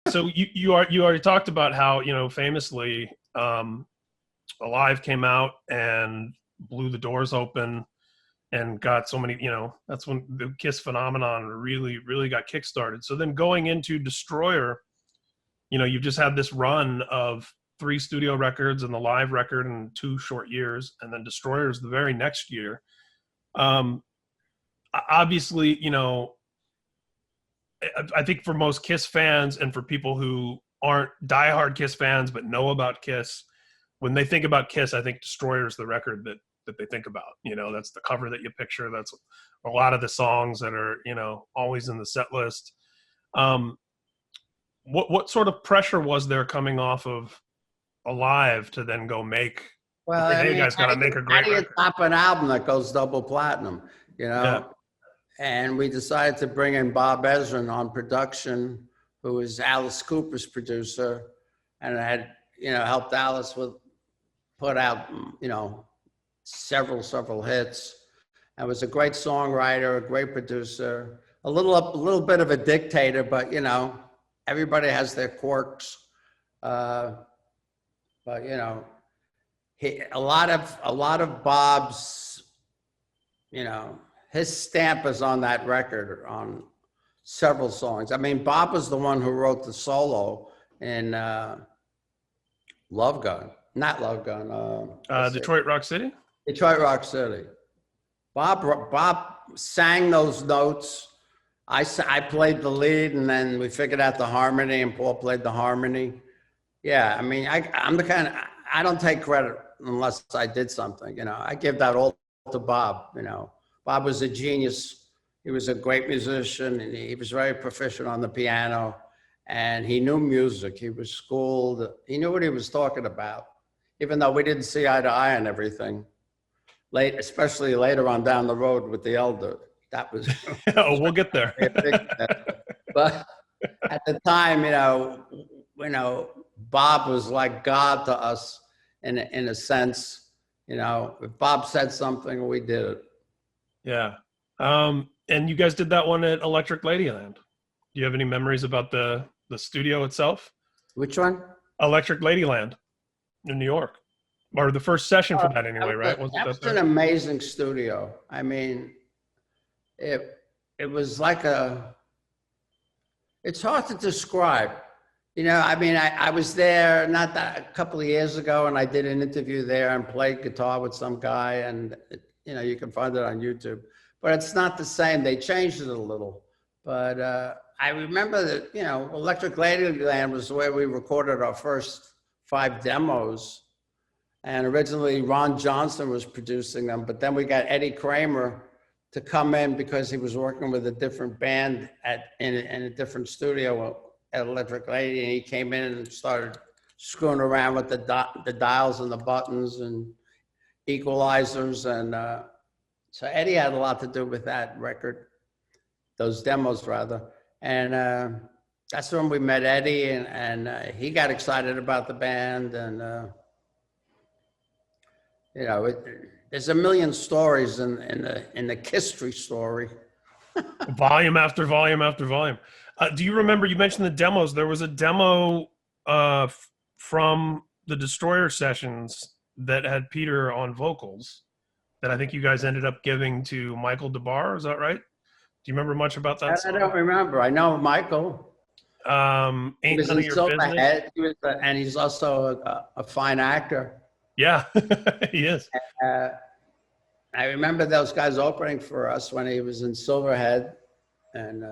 So you already talked about how, famously, Alive came out and blew the doors open and got so many, that's when the Kiss phenomenon really, really got kickstarted. So then going into Destroyer, you've just had this run of 3 studio records and the live record in 2 short years, and then Destroyer's the very next year. Obviously, I think for most Kiss fans and for people who aren't diehard Kiss fans but know about Kiss, when they think about Kiss, I think Destroyer is the record that they think about. That's the cover that you picture. That's a lot of the songs that are, always in the set list. What sort of pressure was there coming off of Alive to then go make? Well, hey, you guys got to make a great record. Top an album that goes double platinum, Yeah. And we decided to bring in Bob Ezrin on production, who was Alice Cooper's producer, and had, helped Alice put out, several hits. And was a great songwriter, a great producer, a little bit of a dictator, but everybody has their quirks. But a lot of Bob's, his stamp is on that record on several songs. I mean, Bob was the one who wrote the solo in Love Gun, not Love Gun. Detroit Rock City? Detroit Rock City. Bob sang those notes. I played the lead, and then we figured out the harmony, and Paul played the harmony. Yeah, I mean, I'm the kind of, I don't take credit unless I did something, I give that all to Bob, Bob was a genius. He was a great musician, and he was very proficient on the piano, and he knew music. He was schooled. He knew what he was talking about, even though we didn't see eye to eye on everything. Especially later on down the road with the Elder. That was. Oh, we'll get there. But at the time, Bob was like God to us in a sense. If Bob said something, we did it. Yeah. And you guys did that one at Electric Ladyland. Do you have any memories about the studio itself? Which one? Electric Ladyland in New York. Or the first session for that anyway, right? That was an amazing studio. I mean, it was like it's hard to describe. I was there a couple of years ago, and I did an interview there and played guitar with some guy, and you can find it on YouTube. But it's not the same. They changed it a little. But I remember that Electric Ladyland was where we recorded our first 5 demos. And originally Ron Johnson was producing them, but then we got Eddie Kramer to come in because he was working with a different band in a different studio at Electric Lady, and he came in and started screwing around with the dials and the buttons and equalizers, and so Eddie had a lot to do with that record, those demos rather, and that's when we met Eddie, and he got excited about the band, and there's a million stories in the Kistry story. Volume after volume after volume. Do you remember, you mentioned the demos, there was a demo from the Destroyer sessions that had Peter on vocals that I think you guys ended up giving to Michael DeBar, is that right? Do you remember much about that song? I don't remember. I know Michael. Ain't None of Your Business. And he's also a fine actor. Yeah, he is. I remember those guys opening for us when he was in Silverhead, and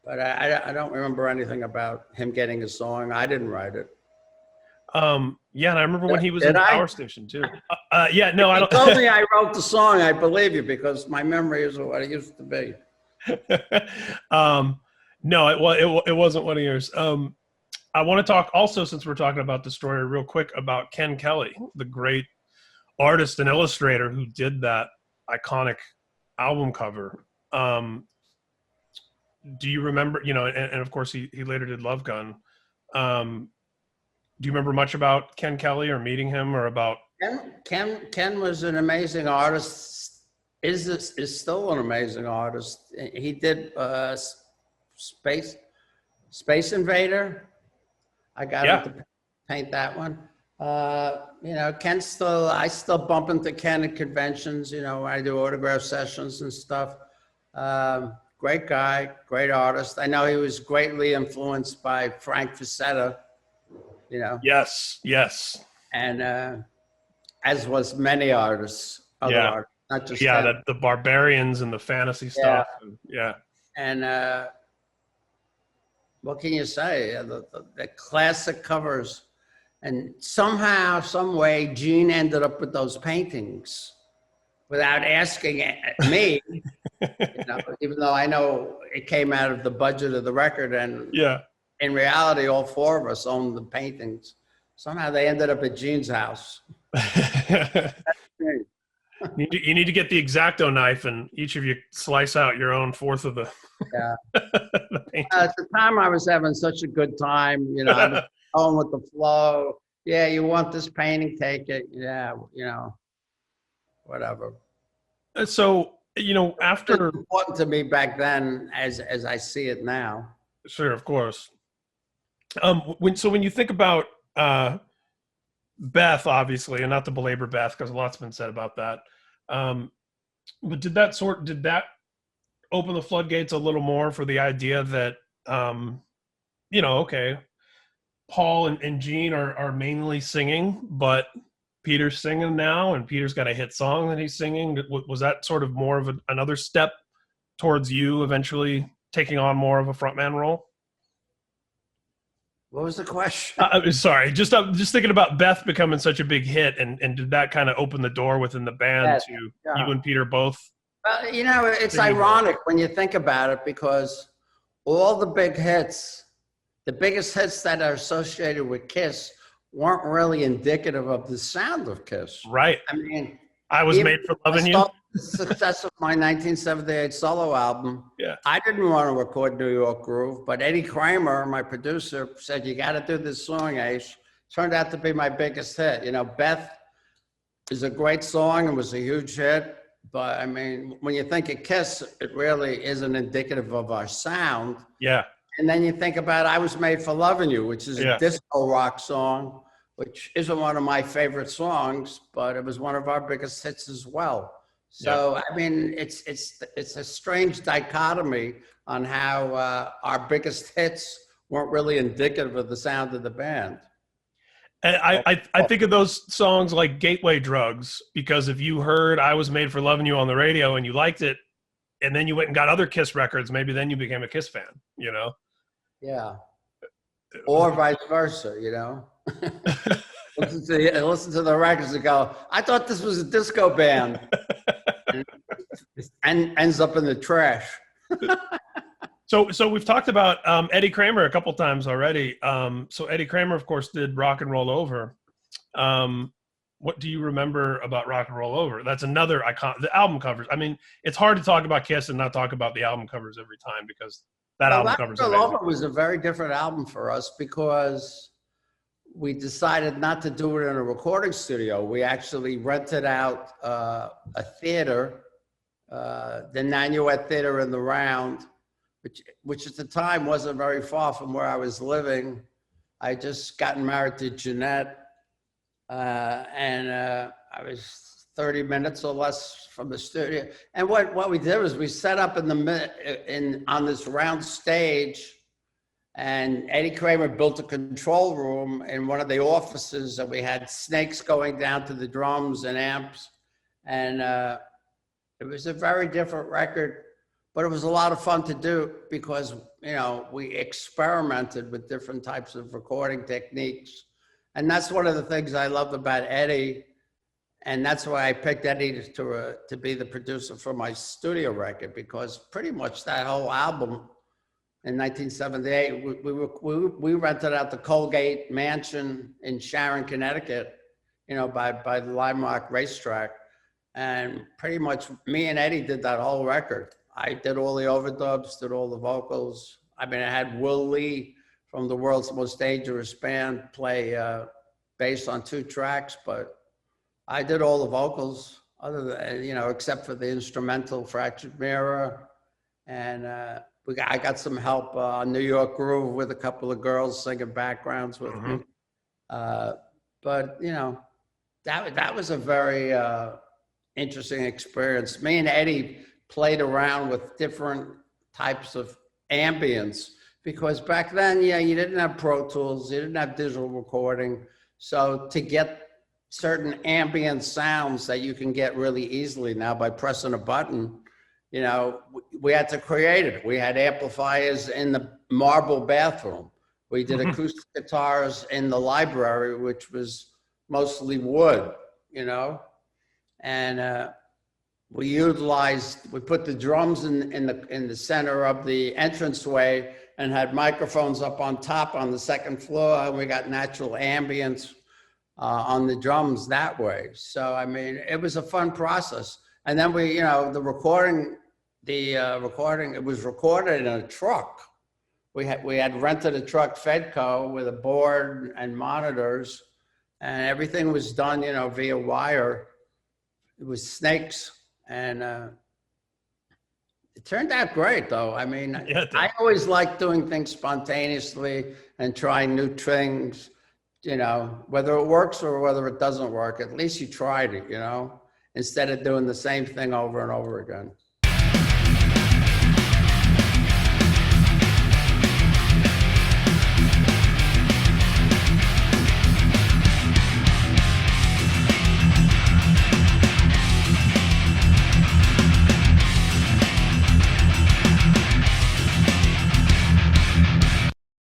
but I don't remember anything about him getting a song. I didn't write it. Yeah, and I remember when he was in Power Station too. Yeah, no, I don't. If you told me I wrote the song, I believe you, because my memory is what it used to be. No, it wasn't one of yours. I want to talk also, since we're talking about Destroyer, real quick about Ken Kelly, the great artist and illustrator who did that iconic album cover. Do you remember, and of course he later did Love Gun. Do you remember much about Ken Kelly or meeting him or about? Ken was an amazing artist. Is still an amazing artist. He did Space Space Invader. I got him to paint that one. You know, I still bump into Ken at conventions. You know, I do autograph sessions and stuff. Great guy, great artist. I know he was greatly influenced by Frank Frazetta. You know. Yes. Yes. And as was many artists, other artists, not just Ken. The barbarians and the fantasy stuff. And what can you say? The classic covers, and somehow, some way, Gene ended up with those paintings without asking me. You know, even though I know it came out of the budget of the record, and in reality, all four of us owned the paintings. Somehow they ended up at Gene's house. You need to get the X-Acto knife and each of you slice out your own fourth of the. The at the time, I was having such a good time. You know, I was going with the flow. Yeah, you want this painting? Take it. Yeah, you know, whatever. So, you know, after it was important to me back then, as I see it now. Sure, of course. When you think about Beth, obviously, and not to belabor Beth because a lot's been said about that, but did that open the floodgates a little more for the idea that you know, okay, Paul and Gene are mainly singing, but Peter's singing now, and Peter's got a hit song that he's singing. Was that sort of more of another step towards you eventually taking on more of a frontman role? What was the question? Sorry, just thinking about Beth becoming such a big hit, and did that kind of open the door within the band to you and Peter both? Well, you know, it's ironic when you think about it, because all the big hits, the biggest hits that are associated with Kiss, weren't really indicative of the sound of Kiss. Right. I mean, I Was Made for Loving You. The success of my 1978 solo album. Yeah. I didn't want to record New York Groove, but Eddie Kramer, my producer, said, "You got to do this song, Ace." Turned out to be my biggest hit. You know, Beth is a great song and was a huge hit. But I mean, when you think of Kiss, it really isn't indicative of our sound. Yeah. And then you think about I Was Made for Loving You, which is a disco rock song, which isn't one of my favorite songs, but it was one of our biggest hits as well. So, I mean, it's a strange dichotomy on how our biggest hits weren't really indicative of the sound of the band. And I think of those songs like Gateway Drugs, because if you heard I Was Made for Loving You on the radio and you liked it, and then you went and got other Kiss records, maybe then you became a Kiss fan, you know? Yeah. Or vice versa, you know? listen to the records and go, I thought this was a disco band. and ends up in the trash. So we've talked about Eddie Kramer a couple times already. So Eddie Kramer, of course, did Rock and Roll Over. What do you remember about Rock and Roll Over? That's another icon. The album covers. I mean, it's hard to talk about Kiss and not talk about the album covers every time, because that album covers. Rock and Roll Over was a very different album for us, because we decided not to do it in a recording studio. We actually rented out a theater, the Nanuet Theater in the Round, which at the time wasn't very far from where I was living. I just gotten married to Jeanette, and I was 30 minutes or less from the studio. And what we did was we set up on this round stage, and Eddie Kramer built a control room in one of the offices, and we had snakes going down to the drums and amps. And it was a very different record, but it was a lot of fun to do, because, you know, we experimented with different types of recording techniques. And that's one of the things I loved about Eddie. And that's why I picked Eddie to be the producer for my studio record, because pretty much that whole album in 1978, we rented out the Colgate Mansion in Sharon, Connecticut, you know, by the Lime Rock racetrack. And pretty much me and Eddie did that whole record. I did all the overdubs, did all the vocals. I mean, I had Will Lee from the world's most dangerous band play bass on 2 tracks, but I did all the vocals other than, except for the instrumental Fractured Mirror. And I got some help on New York Groove with a couple of girls singing backgrounds with me. But, that was a very interesting experience. Me and Eddie played around with different types of ambience because back then, you didn't have Pro Tools, you didn't have digital recording. So to get certain ambient sounds that you can get really easily now by pressing a button, we had to create it. We had amplifiers in the marble bathroom. We did acoustic guitars in the library, which was mostly wood, and we put the drums in the center of the entranceway and had microphones up on top on the second floor, and we got natural ambience on the drums that way. So, I mean, it was a fun process. And then the recording, it was recorded in a truck. We had rented a truck, Fedco, with a board and monitors, and everything was done, via wire. It was snakes, and it turned out great, though. I mean, I always like doing things spontaneously and trying new things, whether it works or whether it doesn't work. At least you tried it, instead of doing the same thing over and over again.